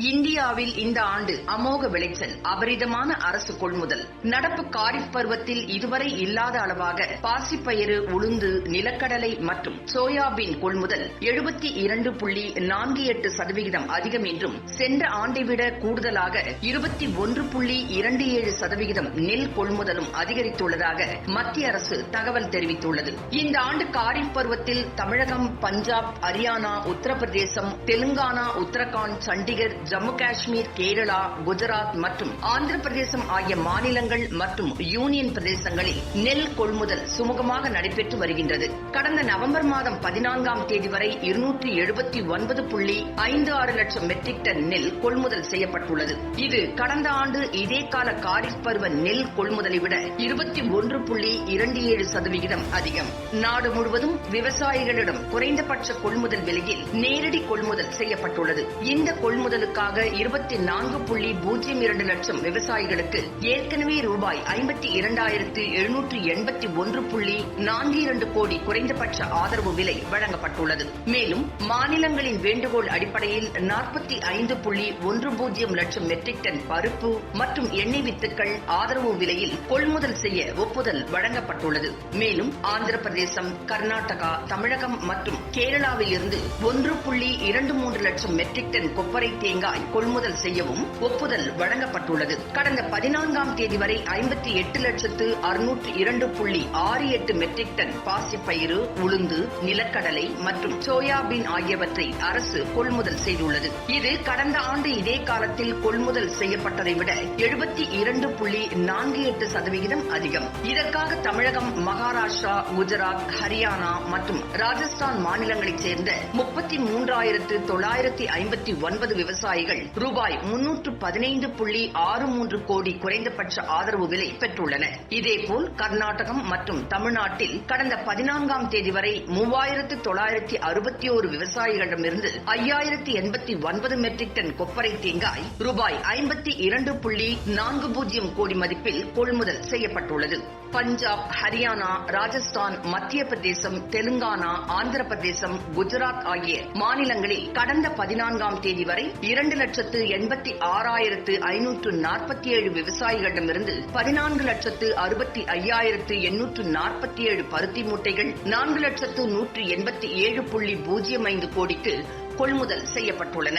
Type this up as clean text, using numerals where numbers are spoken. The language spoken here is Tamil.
இந்தியாவில் இந்த ஆண்டு அமோக விளைச்சல், அபரிதமான அரசு கொள்முதல். நடப்பு காரிஃப் பருவத்தில் இதுவரை இல்லாத அளவாக பாசிப்பயிறு, உளுந்து, நிலக்கடலை மற்றும் சோயாபீன் கொள்முதல் 72.48% அதிகம் என்றும், சென்ற ஆண்டை விட கூடுதலாக 21.27% நெல் கொள்முதலும் அதிகரித்துள்ளதாக மத்திய அரசு தகவல் தெரிவித்துள்ளது. இந்த ஆண்டு காரிஃப் பருவத்தில் தமிழகம், பஞ்சாப், ஹரியானா, உத்தரப்பிரதேசம், தெலுங்கானா, உத்தரகாண்ட், சண்டிகர், ஜம்மு காஷ்மீர், கேரளா, குஜராத் மற்றும் ஆந்திர பிரதேசம் ஆகிய மாநிலங்கள் மற்றும் யூனியன் பிரதேசங்களில் நெல் கொள்முதல் சுமூகமாக நடைபெற்று வருகின்றது. கடந்த நவம்பர் மாதம் 14ஆம் தேதி வரை 279.56 லட்சம் மெட்ரிக் டன் நெல் கொள்முதல் செய்யப்பட்டுள்ளது. இது கடந்த ஆண்டு இதே கால காரிஃப் பருவ நெல் கொள்முதலை விட 21.27% அதிகம். நாடு முழுவதும் விவசாயிகளிடம் குறைந்தபட்ச கொள்முதல் விலையில் நேரடி கொள்முதல் செய்யப்பட்டுள்ளது. இந்த கொள்முதலுக்காக 24.02 லட்சம் விவசாயிகளுக்கு ஏற்கனவே ரூபாய் 52,781.42 கோடி குறைந்தபட்ச ஆதரவு விலை வழங்கப்பட்டுள்ளது. மேலும் மாநிலங்களின் வேண்டுகோள் அடிப்படையில் 45.10 லட்சம் மெட்ரிக் டன் பருப்பு மற்றும் எண்ணெய் வித்துக்கள் ஆதரவு விலையில் கொள்முதல் செய்ய ஒப்புதல் வழங்கப்பட்டுள்ளது. மேலும் ஆந்திர பிரதேசம், கர்நாடகா, தமிழகம் மற்றும் கேரளாவில் இருந்து 1.23 லட்சம் மெட்ரிக் டன் கொப்பரை தேங்காய் கொள்முதல் செய்யவும் ஒப்புதல் வழங்கப்பட்டுள்ளது. கடந்த 14ஆம் தேதி வரை 58,602.68 மெட்ரிக் டன் பாசிப்பயிறு, உளுந்து, நிலக்கடலை மற்றும் சோயாபீன் ஆகியவற்றை அரசு கொள்முதல் செய்துள்ளது. இது கடந்த ஆண்டு இதே காலத்தில் கொள்முதல் செய்யப்பட்டதை விட 72.48% அதிகம். இதற்காக தமிழகம், மகாராஷ்டிரா, குஜராத், ஹரியானா மற்றும் ராஜஸ்தான் மாநிலங்களைச் சேர்ந்த 33,959 விவசாயிகள் ரூபாய் 315.63 கோடி குறைந்தபட்ச ஆதரவு விலை பெற்றுள்ளனர். இதேபோல் கர்நாடகம் மற்றும் தமிழ்நாட்டில் கடந்த 14ஆம் தேதி வரை 3,961 விவசாயிகளிடமிருந்து 5,089 மெட்ரிக் டன் கொப்பரை தேங்காய் ரூபாய் 52.40 கோடி மதிப்பில் கொள்முதல் செய்யப்பட்டுள்ளது. பஞ்சாப், ஹரியானா, ராஜஸ்தான், மத்திய பிரதேசம், தெலுங்கானா, ஆந்திர பிரதேசம், குஜராத் ஆகிய மாநிலங்களில் கடந்த 14ஆம் தேதி வரை 2,86,547 விவசாயிகளிடமிருந்து 14,65,847 பருத்தி மூட்டைகள் 4,187.05 கோடிக்கு கொள்முதல் செய்யப்பட்டுள்ளன.